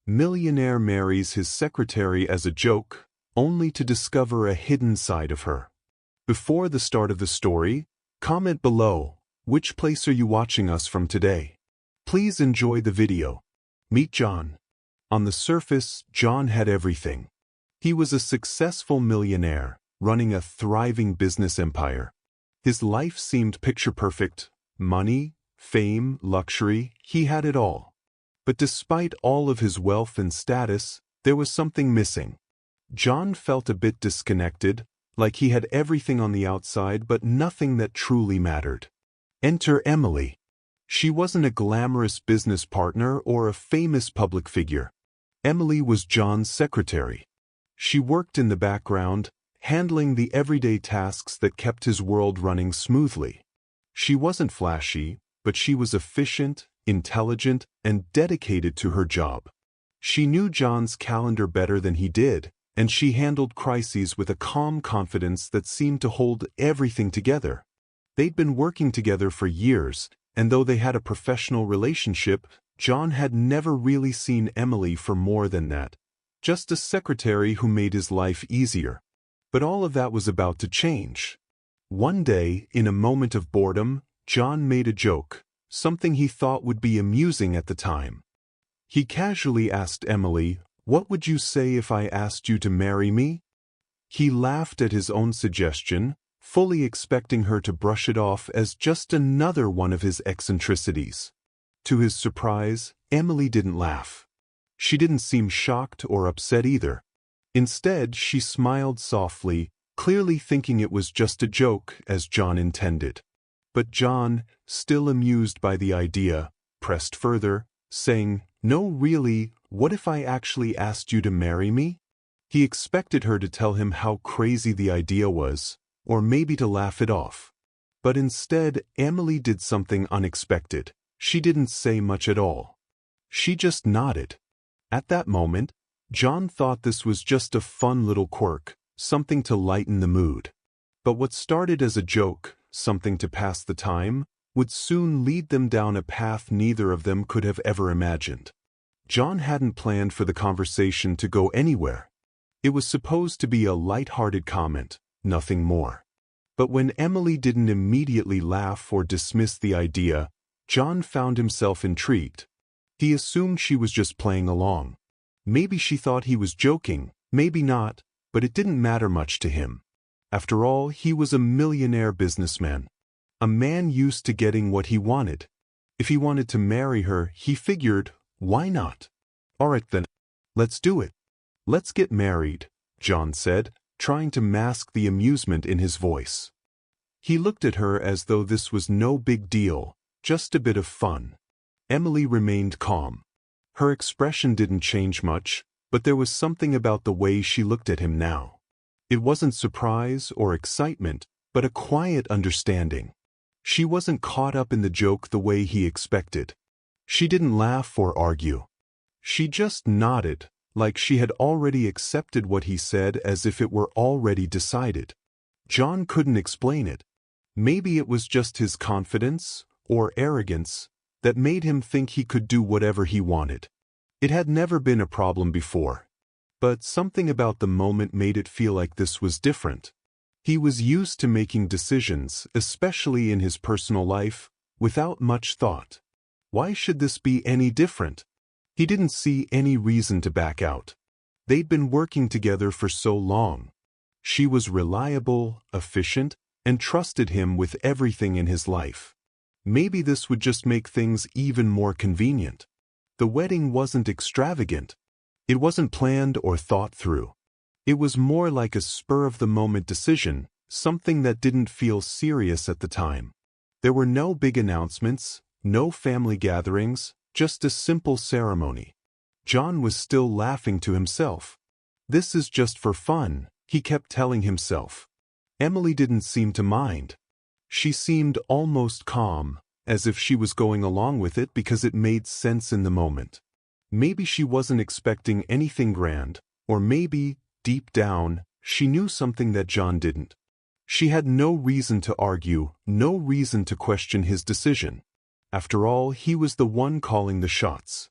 Millionaire marries his secretary as a joke, only to discover a hidden side of her. Before the start of the story, comment below, which place are you watching us from today? Please enjoy the video. Meet John. On the surface, John had everything. He was a successful millionaire, running a thriving business empire. His life seemed picture-perfect. Money, fame, luxury, he had it all. But despite all of his wealth and status, there was something missing. John felt a bit disconnected, like he had everything on the outside but nothing that truly mattered. Enter Emily. She wasn't a glamorous business partner or a famous public figure. Emily was John's secretary. She worked in the background, handling the everyday tasks that kept his world running smoothly. She wasn't flashy, but she was efficient, intelligent, and dedicated to her job. She knew John's calendar better than he did, and she handled crises with a calm confidence that seemed to hold everything together. They'd been working together for years, and though they had a professional relationship, John had never really seen Emily for more than that. Just a secretary who made his life easier. But all of that was about to change. One day, in a moment of boredom, John made a joke, something he thought would be amusing at the time. He casually asked Emily, "What would you say if I asked you to marry me?" He laughed at his own suggestion, fully expecting her to brush it off as just another one of his eccentricities. To his surprise, Emily didn't laugh. She didn't seem shocked or upset either. Instead, she smiled softly, clearly thinking it was just a joke, as John intended. But John, still amused by the idea, pressed further, saying, "No, really, what if I actually asked you to marry me?" He expected her to tell him how crazy the idea was, or maybe to laugh it off. But instead, Emily did something unexpected. She didn't say much at all. She just nodded. At that moment, John thought this was just a fun little quirk, something to lighten the mood. But what started as a joke, something to pass the time, would soon lead them down a path neither of them could have ever imagined. John hadn't planned for the conversation to go anywhere. It was supposed to be a light-hearted comment, nothing more. But when Emily didn't immediately laugh or dismiss the idea, John found himself intrigued. He assumed she was just playing along. Maybe she thought he was joking, maybe not, but it didn't matter much to him. After all, he was a millionaire businessman. A man used to getting what he wanted. If he wanted to marry her, he figured, why not? "All right then, let's do it. Let's get married," John said, trying to mask the amusement in his voice. He looked at her as though this was no big deal, just a bit of fun. Emily remained calm. Her expression didn't change much, but there was something about the way she looked at him now. It wasn't surprise or excitement, but a quiet understanding. She wasn't caught up in the joke the way he expected. She didn't laugh or argue. She just nodded, like she had already accepted what he said as if it were already decided. John couldn't explain it. Maybe it was just his confidence, or arrogance, that made him think he could do whatever he wanted. It had never been a problem before. But something about the moment made it feel like this was different. He was used to making decisions, especially in his personal life, without much thought. Why should this be any different? He didn't see any reason to back out. They'd been working together for so long. She was reliable, efficient, and trusted him with everything in his life. Maybe this would just make things even more convenient. The wedding wasn't extravagant. It wasn't planned or thought through. It was more like a spur-of-the-moment decision, something that didn't feel serious at the time. There were no big announcements, no family gatherings, just a simple ceremony. John was still laughing to himself. "This is just for fun," he kept telling himself. Emily didn't seem to mind. She seemed almost calm, as if she was going along with it because it made sense in the moment. Maybe she wasn't expecting anything grand, or maybe, deep down, she knew something that John didn't. She had no reason to argue, no reason to question his decision. After all, he was the one calling the shots.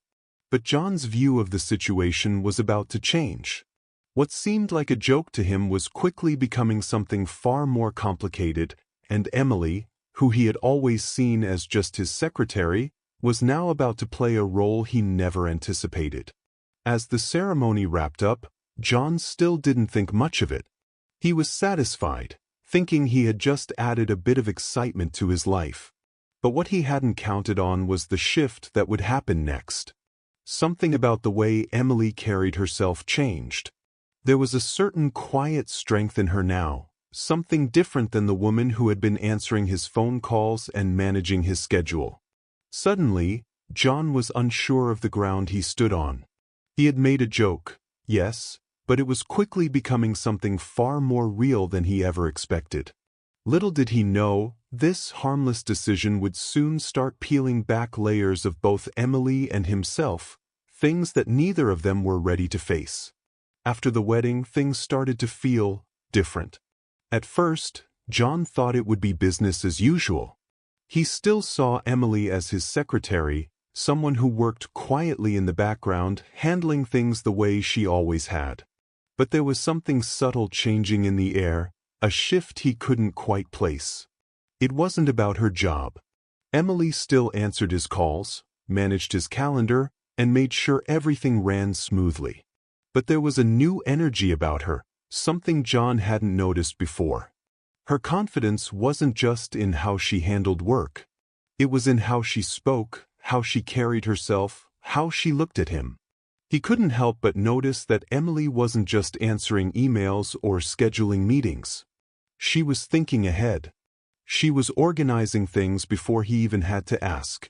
But John's view of the situation was about to change. What seemed like a joke to him was quickly becoming something far more complicated, and Emily, who he had always seen as just his secretary, was now about to play a role he never anticipated. As the ceremony wrapped up, John still didn't think much of it. He was satisfied, thinking he had just added a bit of excitement to his life. But what he hadn't counted on was the shift that would happen next. Something about the way Emily carried herself changed. There was a certain quiet strength in her now, something different than the woman who had been answering his phone calls and managing his schedule. Suddenly, John was unsure of the ground he stood on. He had made a joke, yes, but it was quickly becoming something far more real than he ever expected. Little did he know, this harmless decision would soon start peeling back layers of both Emily and himself, things that neither of them were ready to face. After the wedding, things started to feel different. At first, John thought it would be business as usual. He still saw Emily as his secretary, someone who worked quietly in the background, handling things the way she always had. But there was something subtle changing in the air, a shift he couldn't quite place. It wasn't about her job. Emily still answered his calls, managed his calendar, and made sure everything ran smoothly. But there was a new energy about her, something John hadn't noticed before. Her confidence wasn't just in how she handled work. It was in how she spoke, how she carried herself, how she looked at him. He couldn't help but notice that Emily wasn't just answering emails or scheduling meetings. She was thinking ahead. She was organizing things before he even had to ask.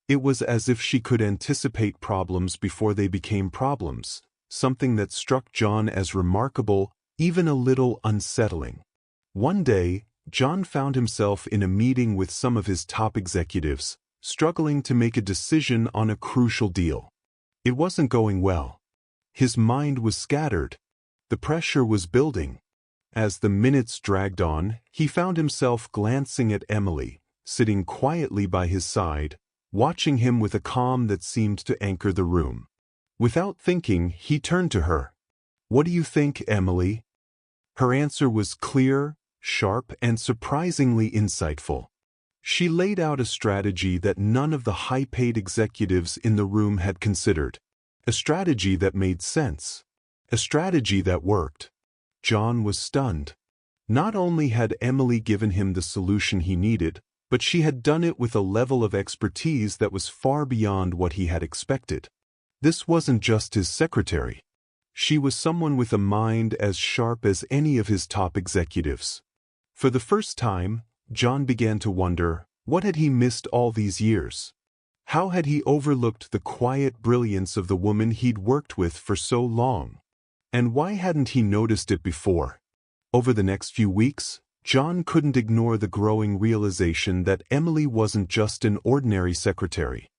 It was as if she could anticipate problems before they became problems, something that struck John as remarkable, even a little unsettling. One day, John found himself in a meeting with some of his top executives, struggling to make a decision on a crucial deal. It wasn't going well. His mind was scattered. The pressure was building. As the minutes dragged on, he found himself glancing at Emily, sitting quietly by his side, watching him with a calm that seemed to anchor the room. Without thinking, he turned to her. "What do you think, Emily?" Her answer was clear, sharp, and surprisingly insightful. She laid out a strategy that none of the high-paid executives in the room had considered. A strategy that made sense. A strategy that worked. John was stunned. Not only had Emily given him the solution he needed, but she had done it with a level of expertise that was far beyond what he had expected. This wasn't just his secretary. She was someone with a mind as sharp as any of his top executives. For the first time, John began to wonder, what had he missed all these years? How had he overlooked the quiet brilliance of the woman he'd worked with for so long? And why hadn't he noticed it before? Over the next few weeks, John couldn't ignore the growing realization that Emily wasn't just an ordinary secretary.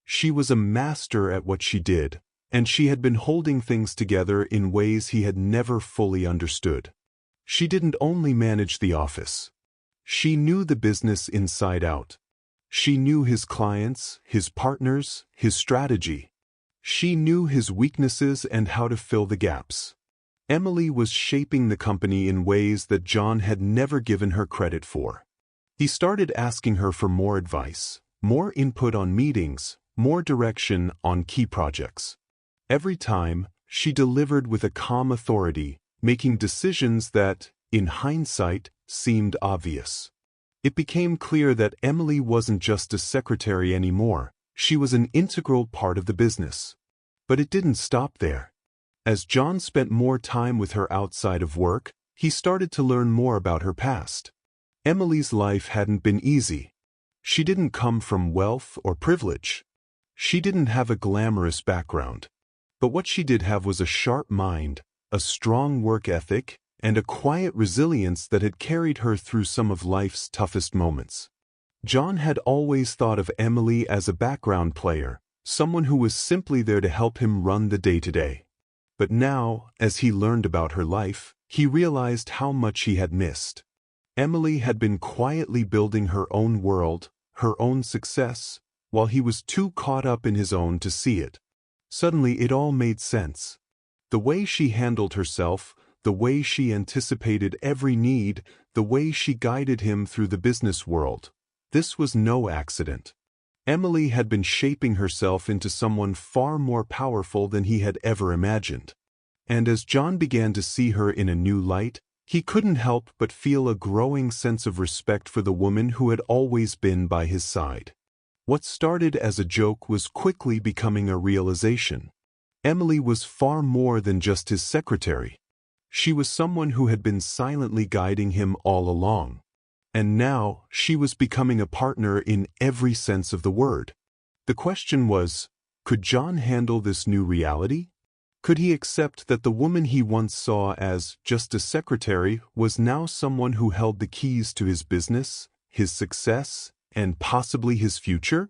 She was a master at what she did, and she had been holding things together in ways he had never fully understood. She didn't only manage the office. She knew the business inside out. She knew his clients, his partners, his strategy. She knew his weaknesses and how to fill the gaps. Emily was shaping the company in ways that John had never given her credit for. He started asking her for more advice, more input on meetings, more direction on key projects. Every time, she delivered with a calm authority, making decisions that, in hindsight, seemed obvious. It became clear that Emily wasn't just a secretary anymore, she was an integral part of the business. But it didn't stop there. As John spent more time with her outside of work, he started to learn more about her past. Emily's life hadn't been easy. She didn't come from wealth or privilege. She didn't have a glamorous background. But what she did have was a sharp mind, a strong work ethic, and a quiet resilience that had carried her through some of life's toughest moments. John had always thought of Emily as a background player, someone who was simply there to help him run the day-to-day. But now, as he learned about her life, he realized how much he had missed. Emily had been quietly building her own world, her own success, while he was too caught up in his own to see it. Suddenly it all made sense. The way she handled herself, the way she anticipated every need, the way she guided him through the business world. This was no accident. Emily had been shaping herself into someone far more powerful than he had ever imagined. And as John began to see her in a new light, he couldn't help but feel a growing sense of respect for the woman who had always been by his side. What started as a joke was quickly becoming a realization. Emily was far more than just his secretary. She was someone who had been silently guiding him all along. And now, she was becoming a partner in every sense of the word. The question was, could John handle this new reality? Could he accept that the woman he once saw as just a secretary was now someone who held the keys to his business, his success, and possibly his future?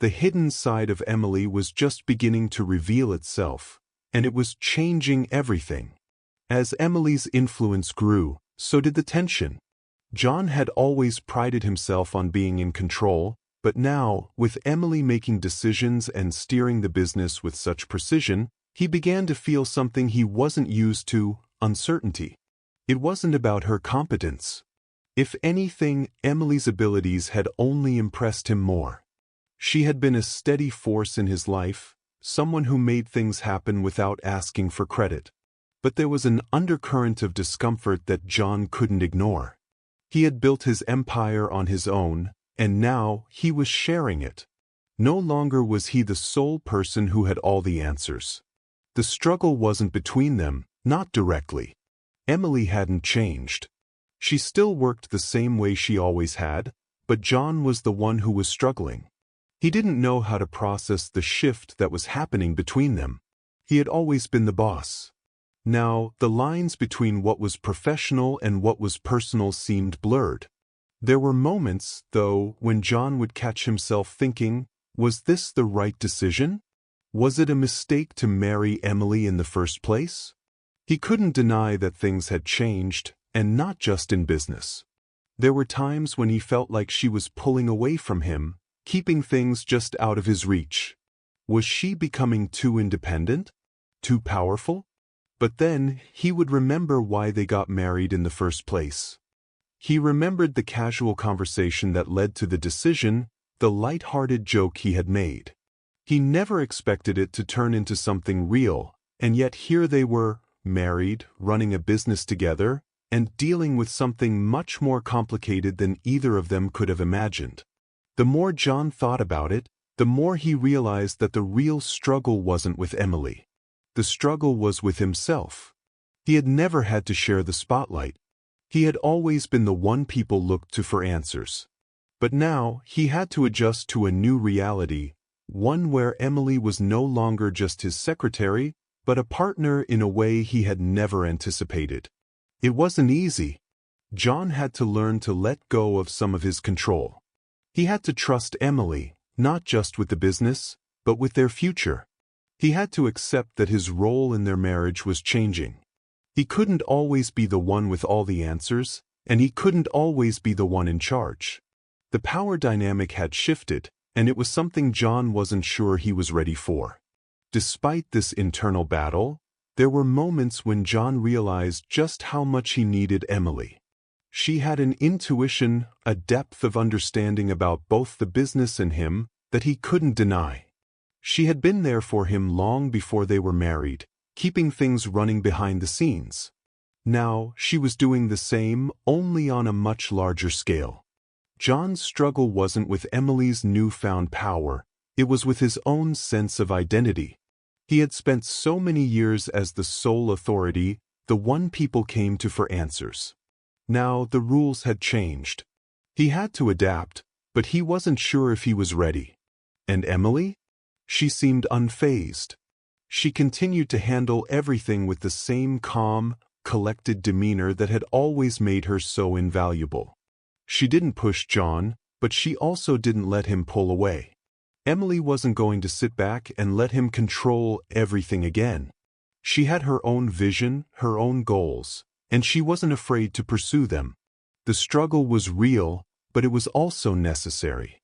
The hidden side of Emily was just beginning to reveal itself, and it was changing everything. As Emily's influence grew, so did the tension. John had always prided himself on being in control, but now, with Emily making decisions and steering the business with such precision, he began to feel something he wasn't used to: uncertainty. It wasn't about her competence. If anything, Emily's abilities had only impressed him more. She had been a steady force in his life, someone who made things happen without asking for credit. But there was an undercurrent of discomfort that John couldn't ignore. He had built his empire on his own, and now he was sharing it. No longer was he the sole person who had all the answers. The struggle wasn't between them, not directly. Emily hadn't changed. She still worked the same way she always had, but John was the one who was struggling. He didn't know how to process the shift that was happening between them. He had always been the boss. Now, the lines between what was professional and what was personal seemed blurred. There were moments, though, when John would catch himself thinking, was this the right decision? Was it a mistake to marry Emily in the first place? He couldn't deny that things had changed, and not just in business. There were times when he felt like she was pulling away from him, keeping things just out of his reach. Was she becoming too independent? Too powerful? But then, he would remember why they got married in the first place. He remembered the casual conversation that led to the decision, the light-hearted joke he had made. He never expected it to turn into something real, and yet here they were, married, running a business together, and dealing with something much more complicated than either of them could have imagined. The more John thought about it, the more he realized that the real struggle wasn't with Emily. The struggle was with himself. He had never had to share the spotlight. He had always been the one people looked to for answers. But now, he had to adjust to a new reality, one where Emily was no longer just his secretary, but a partner in a way he had never anticipated. It wasn't easy. John had to learn to let go of some of his control. He had to trust Emily, not just with the business, but with their future. He had to accept that his role in their marriage was changing. He couldn't always be the one with all the answers, and he couldn't always be the one in charge. The power dynamic had shifted, and it was something John wasn't sure he was ready for. Despite this internal battle, there were moments when John realized just how much he needed Emily. She had an intuition, a depth of understanding about both the business and him, that he couldn't deny. She had been there for him long before they were married, keeping things running behind the scenes. Now, she was doing the same, only on a much larger scale. John's struggle wasn't with Emily's newfound power, it was with his own sense of identity. He had spent so many years as the sole authority, the one people came to for answers. Now, the rules had changed. He had to adapt, but he wasn't sure if he was ready. And Emily? She seemed unfazed. She continued to handle everything with the same calm, collected demeanor that had always made her so invaluable. She didn't push John, but she also didn't let him pull away. Emily wasn't going to sit back and let him control everything again. She had her own vision, her own goals, and she wasn't afraid to pursue them. The struggle was real, but it was also necessary.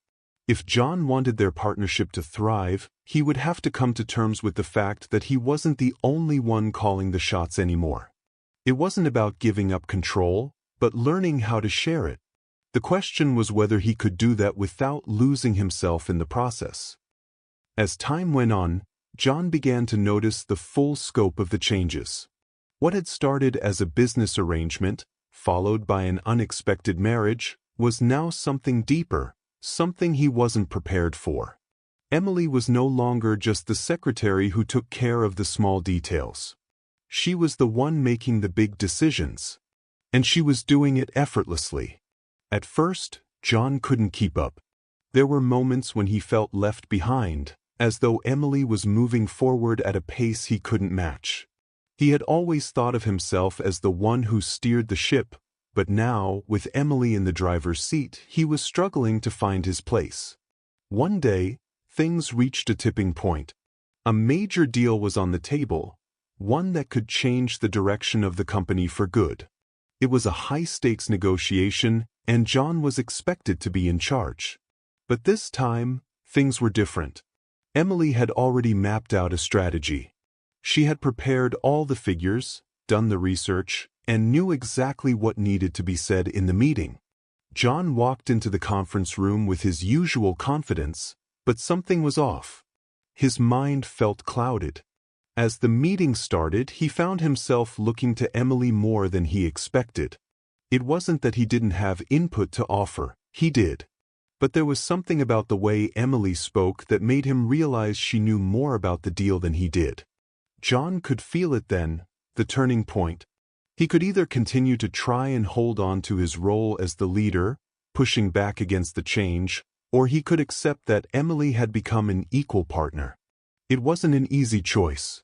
If John wanted their partnership to thrive, he would have to come to terms with the fact that he wasn't the only one calling the shots anymore. It wasn't about giving up control, but learning how to share it. The question was whether he could do that without losing himself in the process. As time went on, John began to notice the full scope of the changes. What had started as a business arrangement, followed by an unexpected marriage, was now something deeper, something he wasn't prepared for. Emily was no longer just the secretary who took care of the small details. She was the one making the big decisions. And she was doing it effortlessly. At first, John couldn't keep up. There were moments when he felt left behind, as though Emily was moving forward at a pace he couldn't match. He had always thought of himself as the one who steered the ship, but now, with Emily in the driver's seat, he was struggling to find his place. One day, things reached a tipping point. A major deal was on the table, one that could change the direction of the company for good. It was a high-stakes negotiation, and John was expected to be in charge. But this time, things were different. Emily had already mapped out a strategy. She had prepared all the figures, done the research, and knew exactly what needed to be said in the meeting. John walked into the conference room with his usual confidence, but something was off. His mind felt clouded. As the meeting started, he found himself looking to Emily more than he expected. It wasn't that he didn't have input to offer, he did. But there was something about the way Emily spoke that made him realize she knew more about the deal than he did. John could feel it then, the turning point. He could either continue to try and hold on to his role as the leader, pushing back against the change, or he could accept that Emily had become an equal partner. It wasn't an easy choice.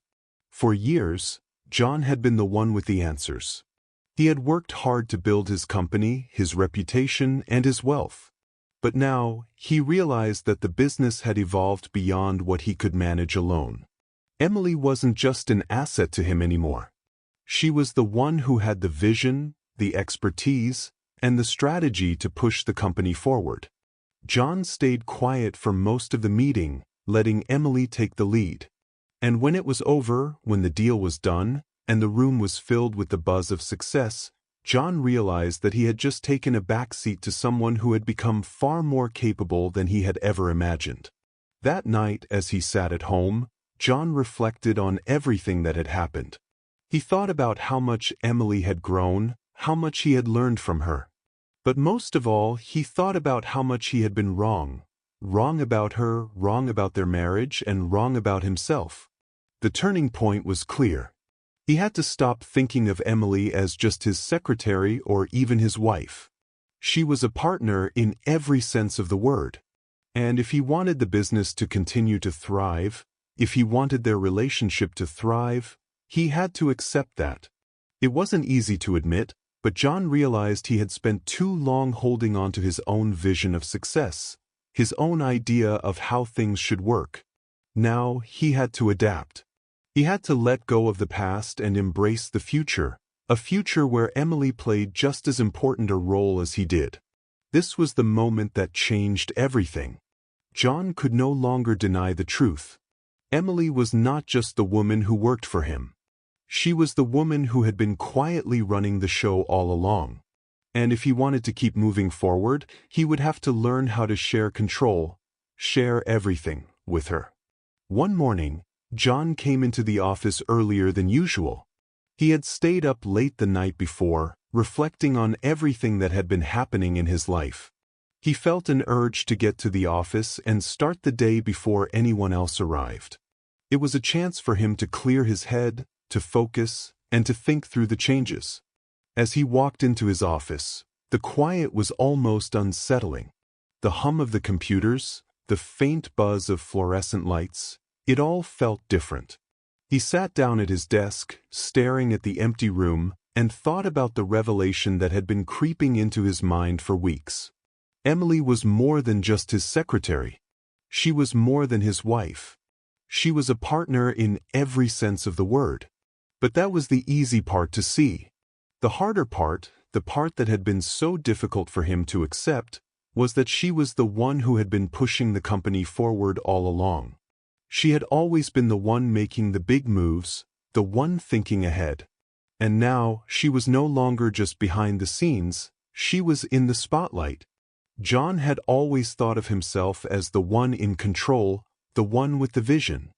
For years, John had been the one with the answers. He had worked hard to build his company, his reputation, and his wealth. But now, he realized that the business had evolved beyond what he could manage alone. Emily wasn't just an asset to him anymore. She was the one who had the vision, the expertise, and the strategy to push the company forward. John stayed quiet for most of the meeting, letting Emily take the lead. And when it was over, when the deal was done, and the room was filled with the buzz of success, John realized that he had just taken a backseat to someone who had become far more capable than he had ever imagined. That night, as he sat at home, John reflected on everything that had happened. He thought about how much Emily had grown, how much he had learned from her. But most of all, he thought about how much he had been wrong. Wrong about her, wrong about their marriage, and wrong about himself. The turning point was clear. He had to stop thinking of Emily as just his secretary or even his wife. She was a partner in every sense of the word. And if he wanted the business to continue to thrive, if he wanted their relationship to thrive, he had to accept that. It wasn't easy to admit, but John realized he had spent too long holding on to his own vision of success, his own idea of how things should work. Now he had to adapt. He had to let go of the past and embrace the future, a future where Emily played just as important a role as he did. This was the moment that changed everything. John could no longer deny the truth. Emily was not just the woman who worked for him. She was the woman who had been quietly running the show all along. And if he wanted to keep moving forward, he would have to learn how to share control, share everything, with her. One morning, John came into the office earlier than usual. He had stayed up late the night before, reflecting on everything that had been happening in his life. He felt an urge to get to the office and start the day before anyone else arrived. It was a chance for him to clear his head, to focus, and to think through the changes. As he walked into his office, the quiet was almost unsettling. The hum of the computers, the faint buzz of fluorescent lights, it all felt different. He sat down at his desk, staring at the empty room, and thought about the revelation that had been creeping into his mind for weeks. Emily was more than just his secretary. She was more than his wife. She was a partner in every sense of the word. But that was the easy part to see. The harder part, the part that had been so difficult for him to accept, was that she was the one who had been pushing the company forward all along. She had always been the one making the big moves, the one thinking ahead. And now, she was no longer just behind the scenes, she was in the spotlight. John had always thought of himself as the one in control, the one with the vision.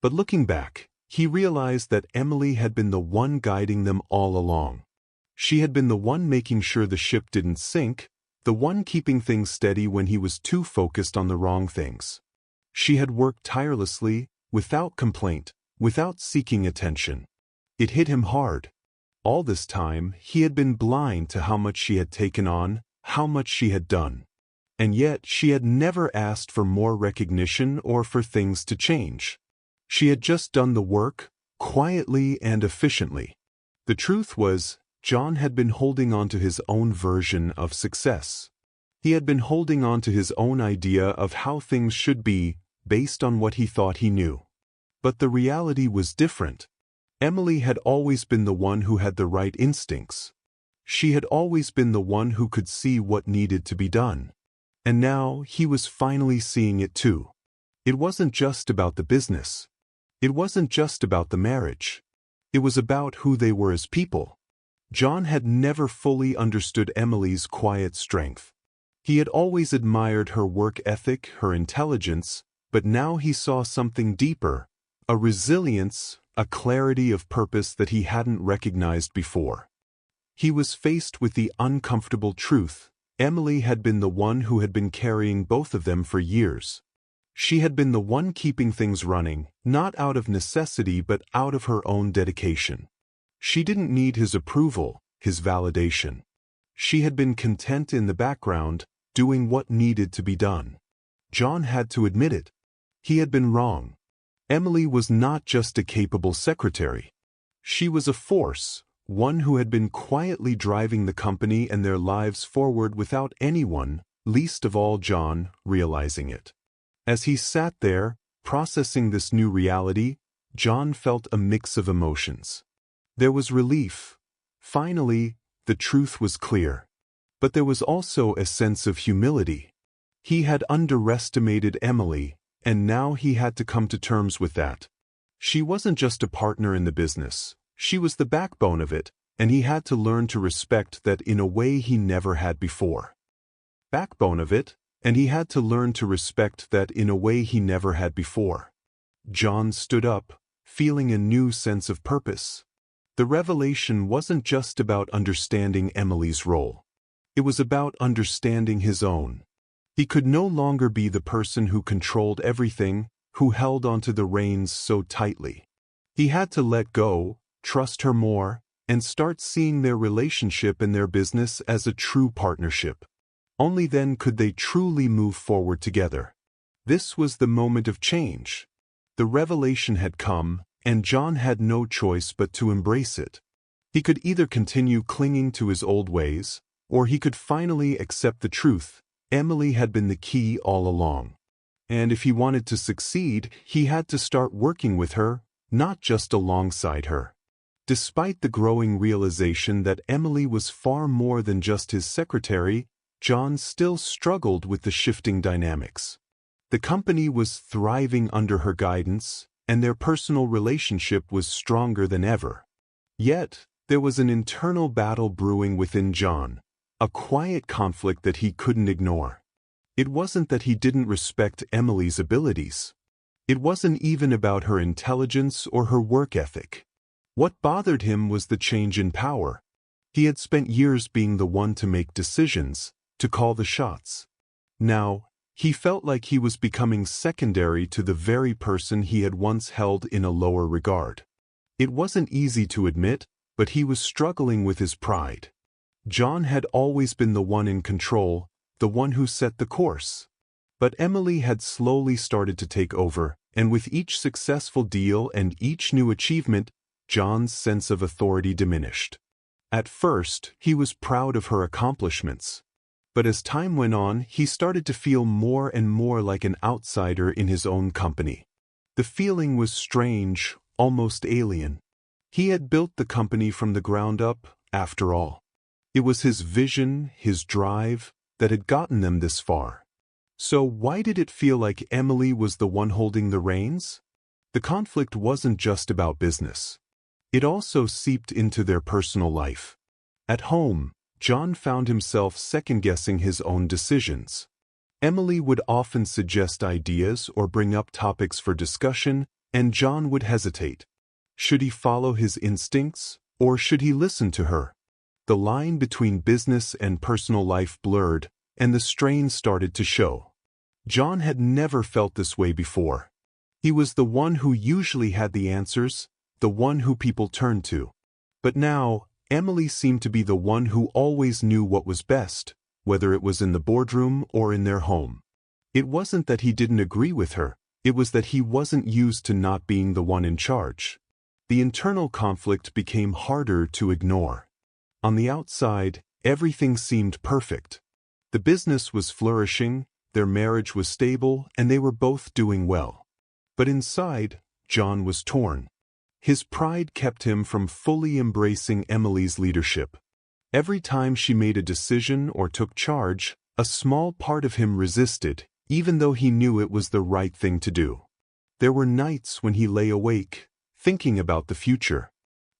But looking back, he realized that Emily had been the one guiding them all along. She had been the one making sure the ship didn't sink, the one keeping things steady when he was too focused on the wrong things. She had worked tirelessly, without complaint, without seeking attention. It hit him hard. All this time, he had been blind to how much she had taken on, how much she had done. And yet, she had never asked for more recognition or for things to change. She had just done the work, quietly and efficiently. The truth was, John had been holding on to his own version of success. He had been holding on to his own idea of how things should be, based on what he thought he knew. But the reality was different. Emily had always been the one who had the right instincts. She had always been the one who could see what needed to be done. And now he was finally seeing it too. It wasn't just about the business. It wasn't just about the marriage. It was about who they were as people. John had never fully understood Emily's quiet strength. He had always admired her work ethic, her intelligence, but now he saw something deeper, a resilience, a clarity of purpose that he hadn't recognized before. He was faced with the uncomfortable truth. Emily had been the one who had been carrying both of them for years. She had been the one keeping things running, not out of necessity but out of her own dedication. She didn't need his approval, his validation. She had been content in the background, doing what needed to be done. John had to admit it. He had been wrong. Emily was not just a capable secretary. She was a force, one who had been quietly driving the company and their lives forward without anyone, least of all John, realizing it. As he sat there, processing this new reality, John felt a mix of emotions. There was relief. Finally, the truth was clear. But there was also a sense of humility. He had underestimated Emily, and now he had to come to terms with that. She wasn't just a partner in the business. She was the backbone of it, and he had to learn to respect that in a way he never had before. Backbone of it, and he had to learn to respect that in a way he never had before. John stood up, feeling a new sense of purpose. The revelation wasn't just about understanding Emily's role. It was about understanding his own. He could no longer be the person who controlled everything, who held onto the reins so tightly. He had to let go, trust her more, and start seeing their relationship and their business as a true partnership. Only then could they truly move forward together. This was the moment of change. The revelation had come, and John had no choice but to embrace it. He could either continue clinging to his old ways, or he could finally accept the truth. Emily had been the key all along. And if he wanted to succeed, he had to start working with her, not just alongside her. Despite the growing realization that Emily was far more than just his secretary, John still struggled with the shifting dynamics. The company was thriving under her guidance, and their personal relationship was stronger than ever. Yet, there was an internal battle brewing within John, a quiet conflict that he couldn't ignore. It wasn't that he didn't respect Emily's abilities. It wasn't even about her intelligence or her work ethic. What bothered him was the change in power. He had spent years being the one to make decisions, to call the shots. Now, he felt like he was becoming secondary to the very person he had once held in a lower regard. It wasn't easy to admit, but he was struggling with his pride. John had always been the one in control, the one who set the course. But Emily had slowly started to take over, and with each successful deal and each new achievement, John's sense of authority diminished. At first, he was proud of her accomplishments. But as time went on, he started to feel more and more like an outsider in his own company. The feeling was strange, almost alien. He had built the company from the ground up, after all. It was his vision, his drive, that had gotten them this far. So why did it feel like Emily was the one holding the reins? The conflict wasn't just about business. It also seeped into their personal life. At home, John found himself second-guessing his own decisions. Emily would often suggest ideas or bring up topics for discussion, and John would hesitate. Should he follow his instincts, or should he listen to her? The line between business and personal life blurred, and the strain started to show. John had never felt this way before. He was the one who usually had the answers, the one who people turned to. But now, Emily seemed to be the one who always knew what was best, whether it was in the boardroom or in their home. It wasn't that he didn't agree with her, it was that he wasn't used to not being the one in charge. The internal conflict became harder to ignore. On the outside, everything seemed perfect. The business was flourishing, their marriage was stable, and they were both doing well. But inside, John was torn. His pride kept him from fully embracing Emily's leadership. Every time she made a decision or took charge, a small part of him resisted, even though he knew it was the right thing to do. There were nights when he lay awake, thinking about the future.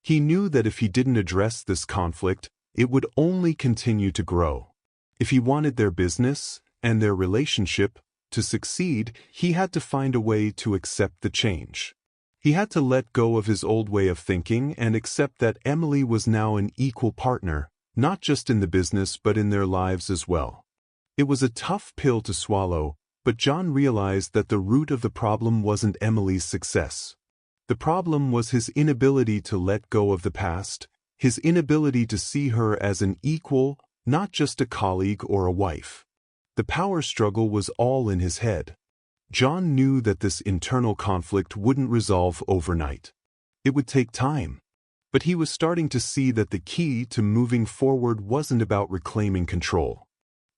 He knew that if he didn't address this conflict, it would only continue to grow. If he wanted their business and their relationship to succeed, he had to find a way to accept the change. He had to let go of his old way of thinking and accept that Emily was now an equal partner, not just in the business but in their lives as well. It was a tough pill to swallow, but John realized that the root of the problem wasn't Emily's success. The problem was his inability to let go of the past, his inability to see her as an equal, not just a colleague or a wife. The power struggle was all in his head. John knew that this internal conflict wouldn't resolve overnight. It would take time. But he was starting to see that the key to moving forward wasn't about reclaiming control.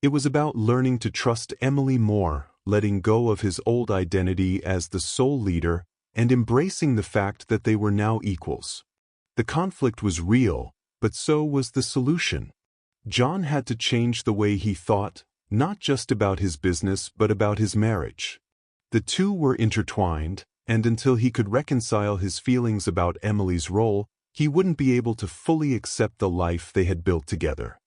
It was about learning to trust Emily more, letting go of his old identity as the sole leader, and embracing the fact that they were now equals. The conflict was real, but so was the solution. John had to change the way he thought, not just about his business but about his marriage. The two were intertwined, and until he could reconcile his feelings about Emily's role, he wouldn't be able to fully accept the life they had built together.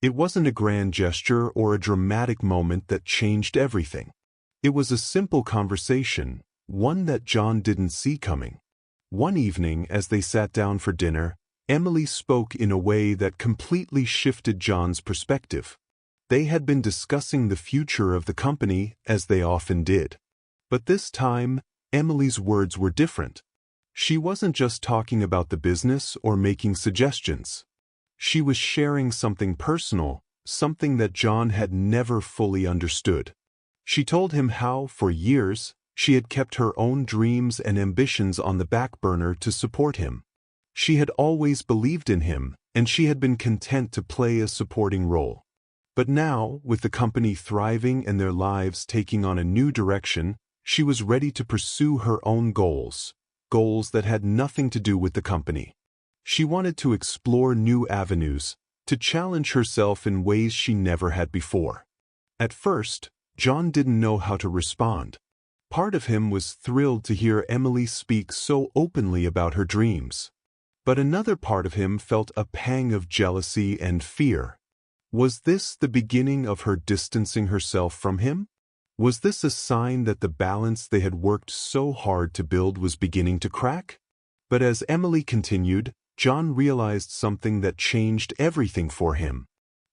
It wasn't a grand gesture or a dramatic moment that changed everything. It was a simple conversation, one that John didn't see coming. One evening, as they sat down for dinner, Emily spoke in a way that completely shifted John's perspective. They had been discussing the future of the company, as they often did. But this time, Emily's words were different. She wasn't just talking about the business or making suggestions. She was sharing something personal, something that John had never fully understood. She told him how, for years, she had kept her own dreams and ambitions on the back burner to support him. She had always believed in him, and she had been content to play a supporting role. But now, with the company thriving and their lives taking on a new direction, she was ready to pursue her own goals that had nothing to do with the company. She wanted to explore new avenues, to challenge herself in ways she never had before. At first, John didn't know how to respond. Part of him was thrilled to hear Emily speak so openly about her dreams. But another part of him felt a pang of jealousy and fear. Was this the beginning of her distancing herself from him? Was this a sign that the balance they had worked so hard to build was beginning to crack? But as Emily continued, John realized something that changed everything for him.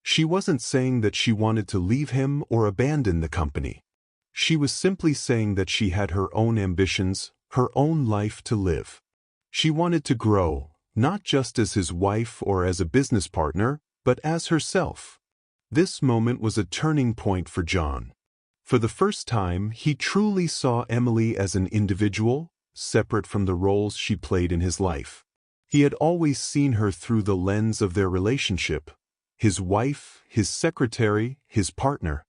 She wasn't saying that she wanted to leave him or abandon the company. She was simply saying that she had her own ambitions, her own life to live. She wanted to grow, not just as his wife or as a business partner, but as herself. This moment was a turning point for John. For the first time, he truly saw Emily as an individual, separate from the roles she played in his life. He had always seen her through the lens of their relationship, his wife, his secretary, his partner.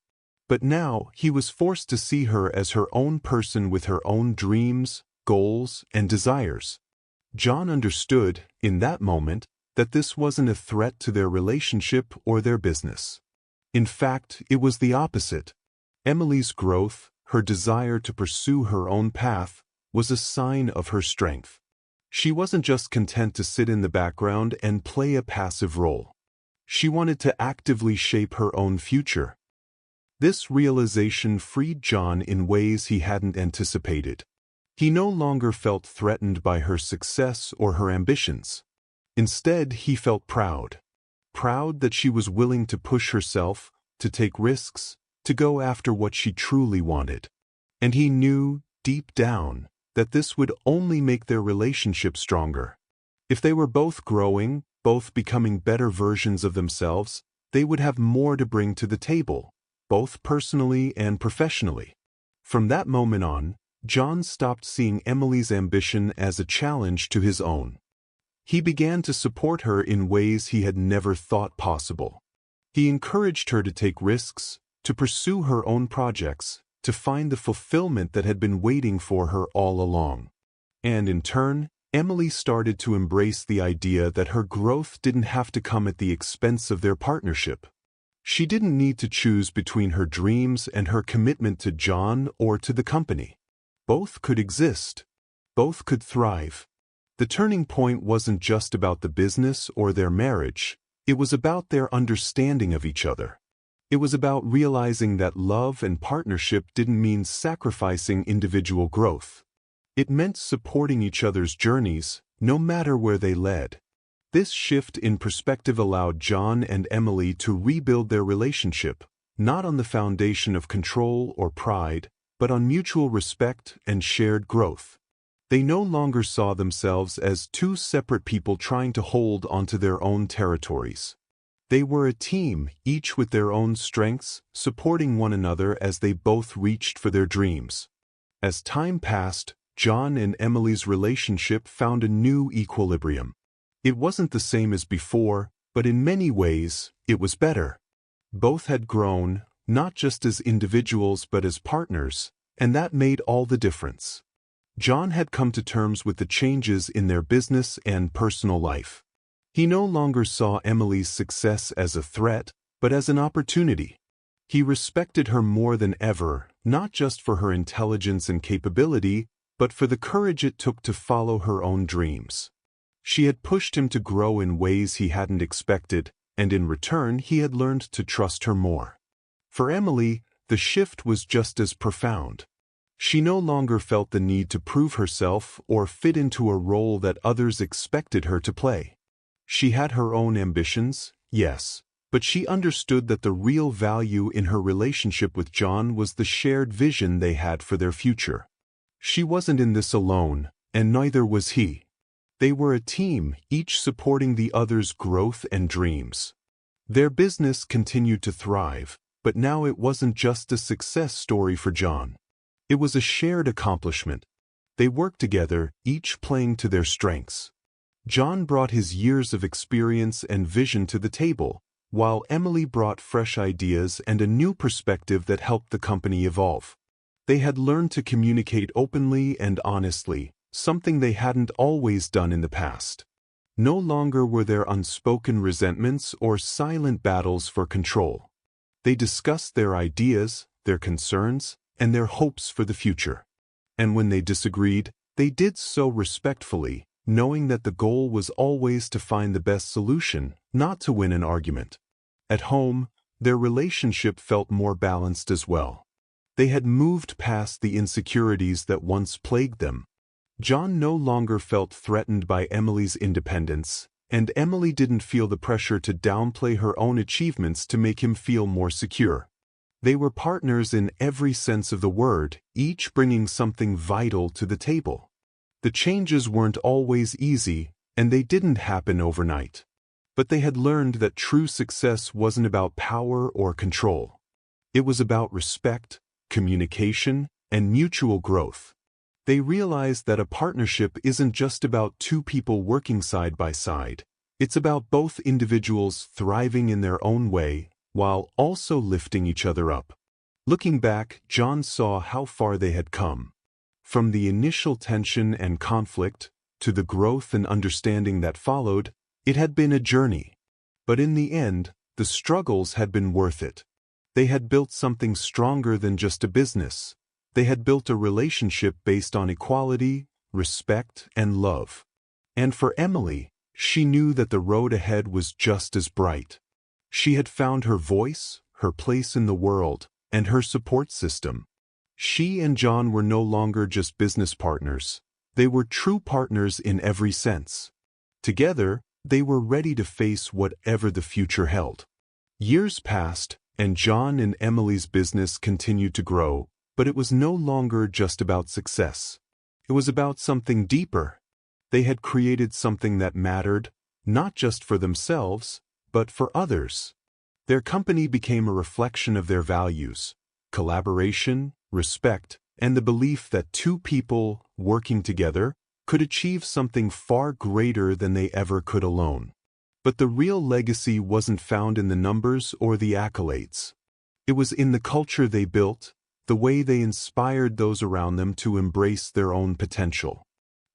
But now he was forced to see her as her own person with her own dreams, goals, and desires. John understood, in that moment, that this wasn't a threat to their relationship or their business. In fact, it was the opposite. Emily's growth, her desire to pursue her own path, was a sign of her strength. She wasn't just content to sit in the background and play a passive role. She wanted to actively shape her own future. This realization freed John in ways he hadn't anticipated. He no longer felt threatened by her success or her ambitions. Instead, he felt proud. Proud that she was willing to push herself, to take risks, to go after what she truly wanted. And he knew, deep down, that this would only make their relationship stronger. If they were both growing, both becoming better versions of themselves, they would have more to bring to the table, both personally and professionally. From that moment on, John stopped seeing Emily's ambition as a challenge to his own. He began to support her in ways he had never thought possible. He encouraged her to take risks, to pursue her own projects, to find the fulfillment that had been waiting for her all along. And in turn, Emily started to embrace the idea that her growth didn't have to come at the expense of their partnership. She didn't need to choose between her dreams and her commitment to John or to the company. Both could exist. Both could thrive. The turning point wasn't just about the business or their marriage, it was about their understanding of each other. It was about realizing that love and partnership didn't mean sacrificing individual growth. It meant supporting each other's journeys, no matter where they led. This shift in perspective allowed John and Emily to rebuild their relationship, not on the foundation of control or pride, but on mutual respect and shared growth. They no longer saw themselves as two separate people trying to hold onto their own territories. They were a team, each with their own strengths, supporting one another as they both reached for their dreams. As time passed, John and Emily's relationship found a new equilibrium. It wasn't the same as before, but in many ways, it was better. Both had grown, not just as individuals but as partners, and that made all the difference. John had come to terms with the changes in their business and personal life. He no longer saw Emily's success as a threat, but as an opportunity. He respected her more than ever, not just for her intelligence and capability, but for the courage it took to follow her own dreams. She had pushed him to grow in ways he hadn't expected, and in return he had learned to trust her more. For Emily, the shift was just as profound. She no longer felt the need to prove herself or fit into a role that others expected her to play. She had her own ambitions, yes, but she understood that the real value in her relationship with John was the shared vision they had for their future. She wasn't in this alone, and neither was he. They were a team, each supporting the other's growth and dreams. Their business continued to thrive, but now it wasn't just a success story for John. It was a shared accomplishment. They worked together, each playing to their strengths. John brought his years of experience and vision to the table, while Emily brought fresh ideas and a new perspective that helped the company evolve. They had learned to communicate openly and honestly, something they hadn't always done in the past. No longer were there unspoken resentments or silent battles for control. They discussed their ideas, their concerns, and their hopes for the future. And when they disagreed, they did so respectfully, knowing that the goal was always to find the best solution, not to win an argument. At home, their relationship felt more balanced as well. They had moved past the insecurities that once plagued them. John no longer felt threatened by Emily's independence, and Emily didn't feel the pressure to downplay her own achievements to make him feel more secure. They were partners in every sense of the word, each bringing something vital to the table. The changes weren't always easy, and they didn't happen overnight. But they had learned that true success wasn't about power or control. It was about respect, communication, and mutual growth. They realized that a partnership isn't just about two people working side by side. It's about both individuals thriving in their own way, while also lifting each other up. Looking back, John saw how far they had come. From the initial tension and conflict, to the growth and understanding that followed, it had been a journey. But in the end, the struggles had been worth it. They had built something stronger than just a business. They had built a relationship based on equality, respect, and love. And for Emily, she knew that the road ahead was just as bright. She had found her voice, her place in the world, and her support system. She and John were no longer just business partners. They were true partners in every sense. Together, they were ready to face whatever the future held. Years passed, and John and Emily's business continued to grow, but it was no longer just about success. It was about something deeper. They had created something that mattered, not just for themselves, but for others. Their company became a reflection of their values: collaboration, respect, and the belief that two people, working together, could achieve something far greater than they ever could alone. But the real legacy wasn't found in the numbers or the accolades. It was in the culture they built, the way they inspired those around them to embrace their own potential.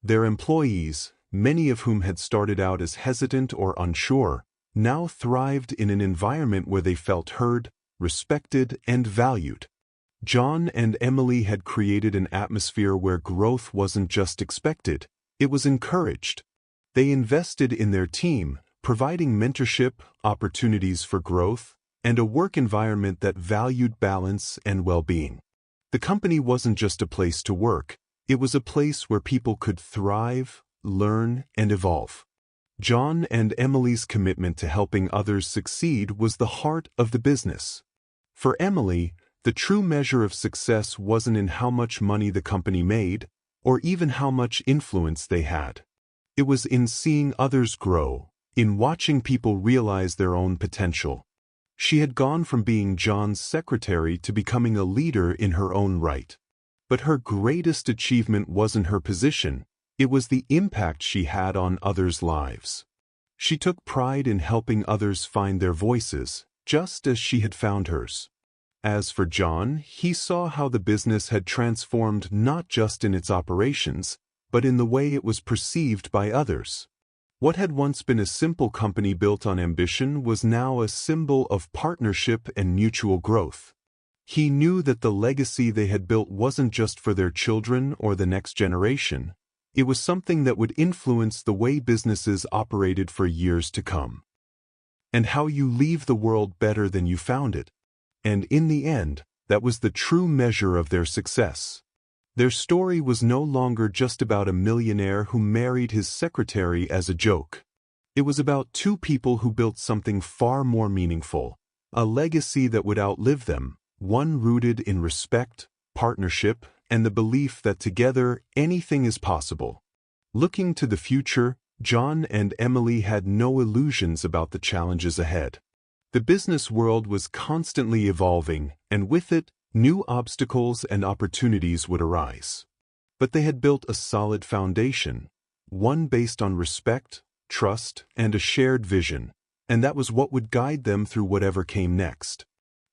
Their employees, many of whom had started out as hesitant or unsure, now thrived in an environment where they felt heard, respected, and valued. John and Emily had created an atmosphere where growth wasn't just expected, it was encouraged. They invested in their team, providing mentorship, opportunities for growth, and a work environment that valued balance and well-being. The company wasn't just a place to work, it was a place where people could thrive, learn, and evolve. John and Emily's commitment to helping others succeed was the heart of the business. For Emily, the true measure of success wasn't in how much money the company made, or even how much influence they had. It was in seeing others grow, in watching people realize their own potential. She had gone from being John's secretary to becoming a leader in her own right. But her greatest achievement wasn't her position, it was the impact she had on others' lives. She took pride in helping others find their voices, just as she had found hers. As for John, he saw how the business had transformed not just in its operations, but in the way it was perceived by others. What had once been a simple company built on ambition was now a symbol of partnership and mutual growth. He knew that the legacy they had built wasn't just for their children or the next generation. It was something that would influence the way businesses operated for years to come. And how you leave the world better than you found it. And in the end, that was the true measure of their success. Their story was no longer just about a millionaire who married his secretary as a joke. It was about two people who built something far more meaningful, a legacy that would outlive them, one rooted in respect, partnership, and the belief that together anything is possible. Looking to the future, John and Emily had no illusions about the challenges ahead. The business world was constantly evolving, and with it, new obstacles and opportunities would arise. But they had built a solid foundation, one based on respect, trust, and a shared vision, and that was what would guide them through whatever came next.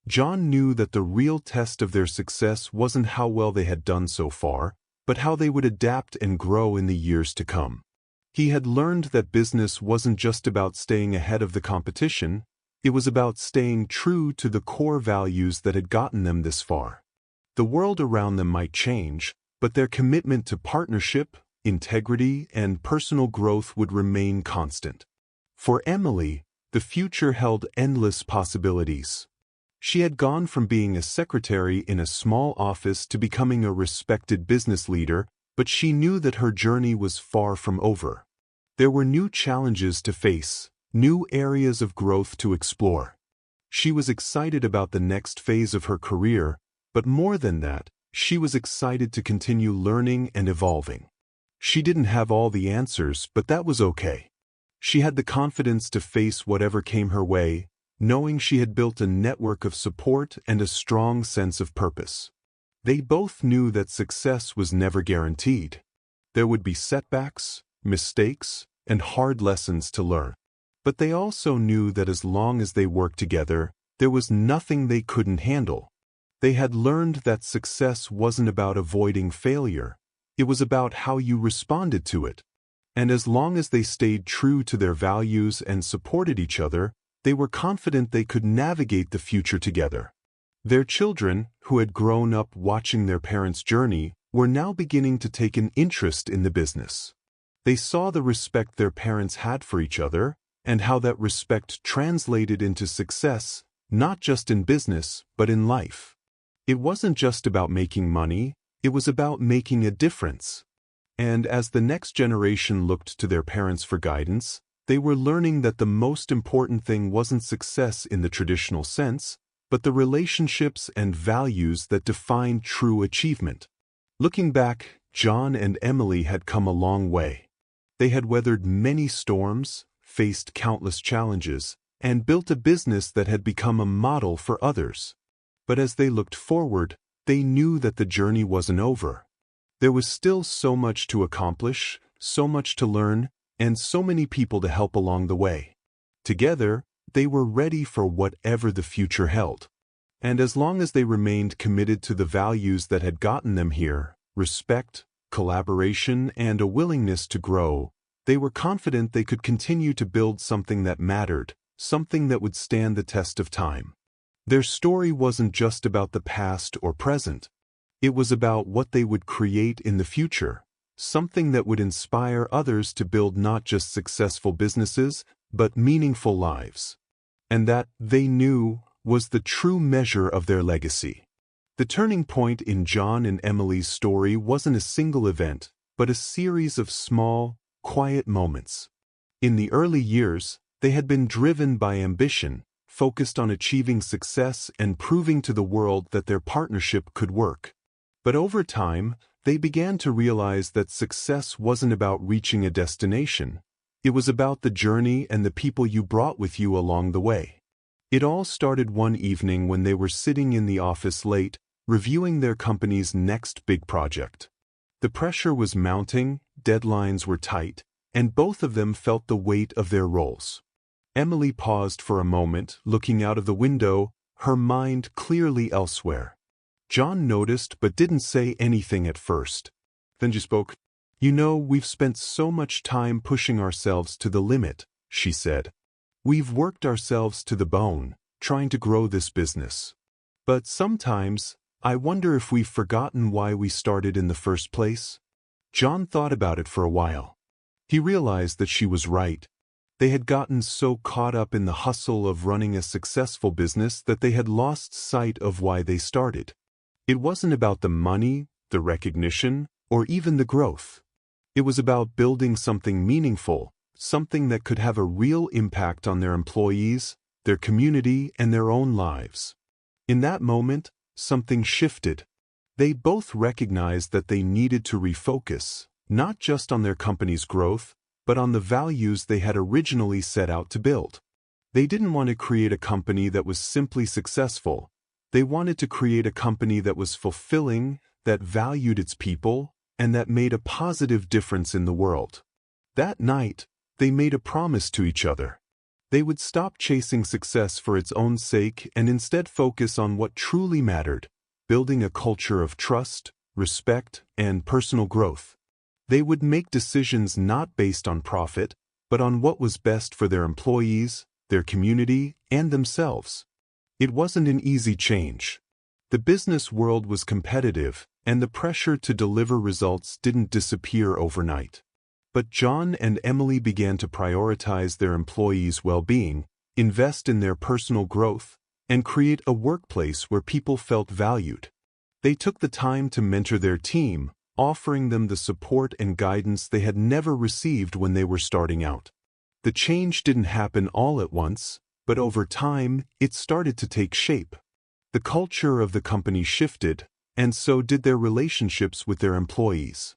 John knew that the real test of their success wasn't how well they had done so far, but how they would adapt and grow in the years to come. He had learned that business wasn't just about staying ahead of the competition, it was about staying true to the core values that had gotten them this far. The world around them might change, but their commitment to partnership, integrity, and personal growth would remain constant. For Emily, the future held endless possibilities. She had gone from being a secretary in a small office to becoming a respected business leader, but she knew that her journey was far from over. There were new challenges to face, new areas of growth to explore. She was excited about the next phase of her career, but more than that, she was excited to continue learning and evolving. She didn't have all the answers, but that was okay. She had the confidence to face whatever came her way, knowing she had built a network of support and a strong sense of purpose. They both knew that success was never guaranteed. There would be setbacks, mistakes, and hard lessons to learn. But they also knew that as long as they worked together, there was nothing they couldn't handle. They had learned that success wasn't about avoiding failure, it was about how you responded to it. And as long as they stayed true to their values and supported each other, They were confident they could navigate the future together. Their children, who had grown up watching their parents' journey, were now beginning to take an interest in the business. They saw the respect their parents had for each other, and how that respect translated into success, not just in business, but in life. It wasn't just about making money, it was about making a difference. And as the next generation looked to their parents for guidance, they were learning that the most important thing wasn't success in the traditional sense, but the relationships and values that defined true achievement. Looking back, John and Emily had come a long way. They had weathered many storms, faced countless challenges, and built a business that had become a model for others. But as they looked forward, they knew that the journey wasn't over. There was still so much to accomplish, so much to learn, and so many people to help along the way. Together, they were ready for whatever the future held. And as long as they remained committed to the values that had gotten them here, respect, collaboration, and a willingness to grow, they were confident they could continue to build something that mattered, something that would stand the test of time. Their story wasn't just about the past or present. It was about what they would create in the future, something that would inspire others to build not just successful businesses, but meaningful lives. And that, they knew, was the true measure of their legacy. The turning point in John and Emily's story wasn't a single event, but a series of small, quiet moments. In the early years, they had been driven by ambition, focused on achieving success and proving to the world that their partnership could work. But over time, they began to realize that success wasn't about reaching a destination. It was about the journey and the people you brought with you along the way. It all started one evening when they were sitting in the office late, reviewing their company's next big project. The pressure was mounting, deadlines were tight, and both of them felt the weight of their roles. Emily paused for a moment, looking out of the window, her mind clearly elsewhere. John noticed but didn't say anything at first. Then she spoke. "You know, we've spent so much time pushing ourselves to the limit," she said. "We've worked ourselves to the bone, trying to grow this business. But sometimes, I wonder if we've forgotten why we started in the first place." John thought about it for a while. He realized that she was right. They had gotten so caught up in the hustle of running a successful business that they had lost sight of why they started. It wasn't about the money, the recognition, or even the growth. It was about building something meaningful, something that could have a real impact on their employees, their community, and their own lives. In that moment, something shifted. They both recognized that they needed to refocus, not just on their company's growth, but on the values they had originally set out to build. They didn't want to create a company that was simply successful. They wanted to create a company that was fulfilling, that valued its people, and that made a positive difference in the world. That night, they made a promise to each other. They would stop chasing success for its own sake and instead focus on what truly mattered, building a culture of trust, respect, and personal growth. They would make decisions not based on profit, but on what was best for their employees, their community, and themselves. It wasn't an easy change. The business world was competitive, and the pressure to deliver results didn't disappear overnight. But John and Emily began to prioritize their employees' well-being, invest in their personal growth, and create a workplace where people felt valued. They took the time to mentor their team, offering them the support and guidance they had never received when they were starting out. The change didn't happen all at once, but over time, it started to take shape. The culture of the company shifted, and so did their relationships with their employees.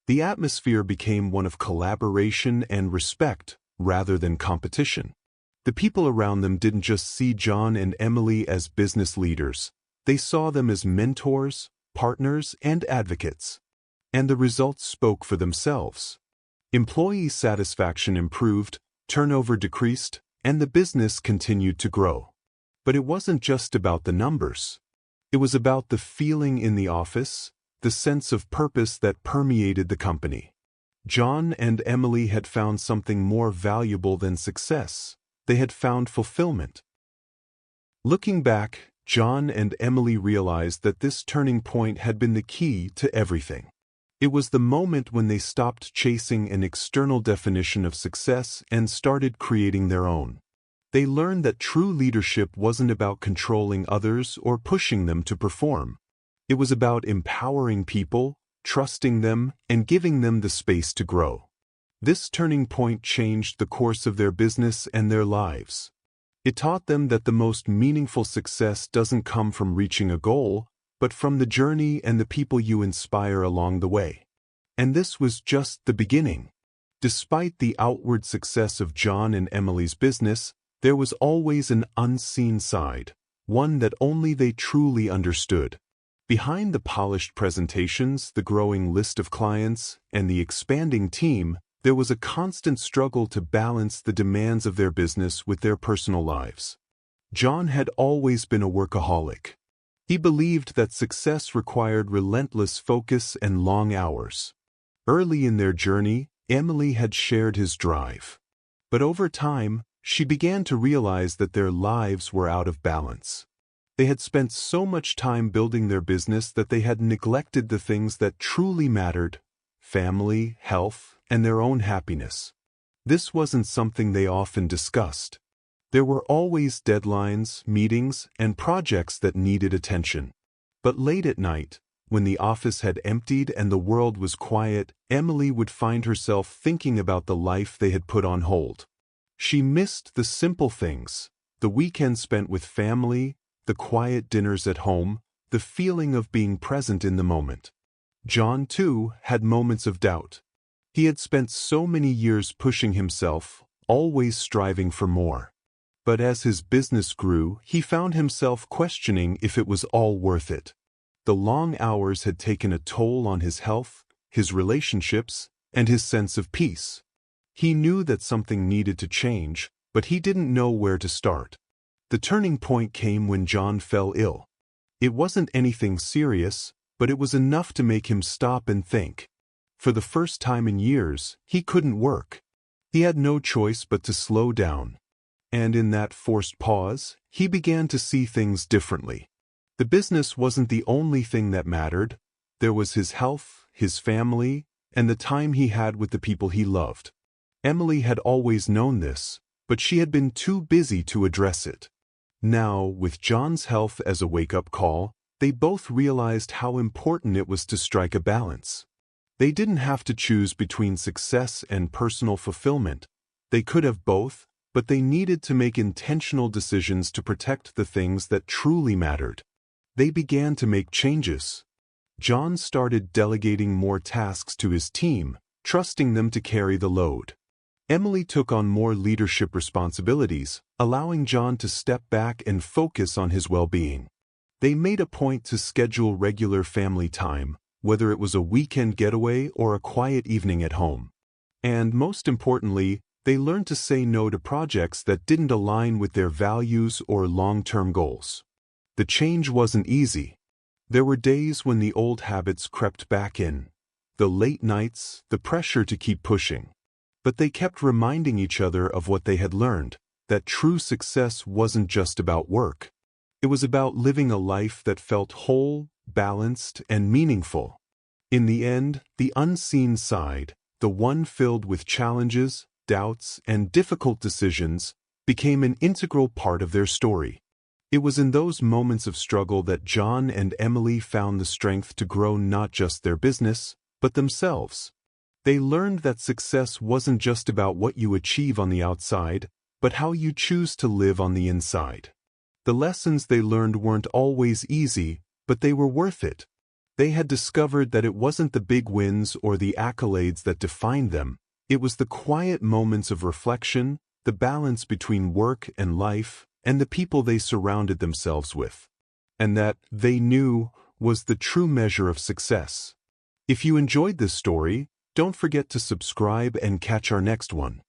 The atmosphere became one of collaboration and respect, rather than competition. The people around them didn't just see John and Emily as business leaders. They saw them as mentors, partners, and advocates. And the results spoke for themselves. Employee satisfaction improved, turnover decreased, and the business continued to grow. But it wasn't just about the numbers. It was about the feeling in the office, the sense of purpose that permeated the company. John and Emily had found something more valuable than success. They had found fulfillment. Looking back, John and Emily realized that this turning point had been the key to everything. It was the moment when they stopped chasing an external definition of success and started creating their own. They learned that true leadership wasn't about controlling others or pushing them to perform. It was about empowering people, trusting them, and giving them the space to grow. This turning point changed the course of their business and their lives. It taught them that the most meaningful success doesn't come from reaching a goal, but from the journey and the people you inspire along the way. And this was just the beginning. Despite the outward success of John and Emily's business, there was always an unseen side, one that only they truly understood. Behind the polished presentations, the growing list of clients, and the expanding team, there was a constant struggle to balance the demands of their business with their personal lives. John had always been a workaholic. He believed that success required relentless focus and long hours. Early in their journey, Emily had shared his drive. But over time, she began to realize that their lives were out of balance. They had spent so much time building their business that they had neglected the things that truly mattered: family, health, and their own happiness. This wasn't something they often discussed. There were always deadlines, meetings, and projects that needed attention. But late at night, when the office had emptied and the world was quiet, Emily would find herself thinking about the life they had put on hold. She missed the simple things: the weekends spent with family, the quiet dinners at home, the feeling of being present in the moment. John, too, had moments of doubt. He had spent so many years pushing himself, always striving for more. But as his business grew, he found himself questioning if it was all worth it. The long hours had taken a toll on his health, his relationships, and his sense of peace. He knew that something needed to change, but he didn't know where to start. The turning point came when John fell ill. It wasn't anything serious, but it was enough to make him stop and think. For the first time in years, he couldn't work. He had no choice but to slow down. And in that forced pause, he began to see things differently. The business wasn't the only thing that mattered. There was his health, his family, and the time he had with the people he loved. Emily had always known this, but she had been too busy to address it. Now, with John's health as a wake-up call, they both realized how important it was to strike a balance. They didn't have to choose between success and personal fulfillment. They could have both, but they needed to make intentional decisions to protect the things that truly mattered. They began to make changes. John started delegating more tasks to his team, trusting them to carry the load. Emily took on more leadership responsibilities, allowing John to step back and focus on his well-being. They made a point to schedule regular family time, whether it was a weekend getaway or a quiet evening at home. And most importantly, they learned to say no to projects that didn't align with their values or long-term goals. The change wasn't easy. There were days when the old habits crept back in. The late nights, the pressure to keep pushing. But they kept reminding each other of what they had learned, that true success wasn't just about work. It was about living a life that felt whole, balanced, and meaningful. In the end, the unseen side, the one filled with challenges, doubts, and difficult decisions, became an integral part of their story. It was in those moments of struggle that John and Emily found the strength to grow not just their business, but themselves. They learned that success wasn't just about what you achieve on the outside, but how you choose to live on the inside. The lessons they learned weren't always easy, but they were worth it. They had discovered that it wasn't the big wins or the accolades that defined them. It was the quiet moments of reflection, the balance between work and life, and the people they surrounded themselves with. And that, they knew, was the true measure of success. If you enjoyed this story, don't forget to subscribe and catch our next one.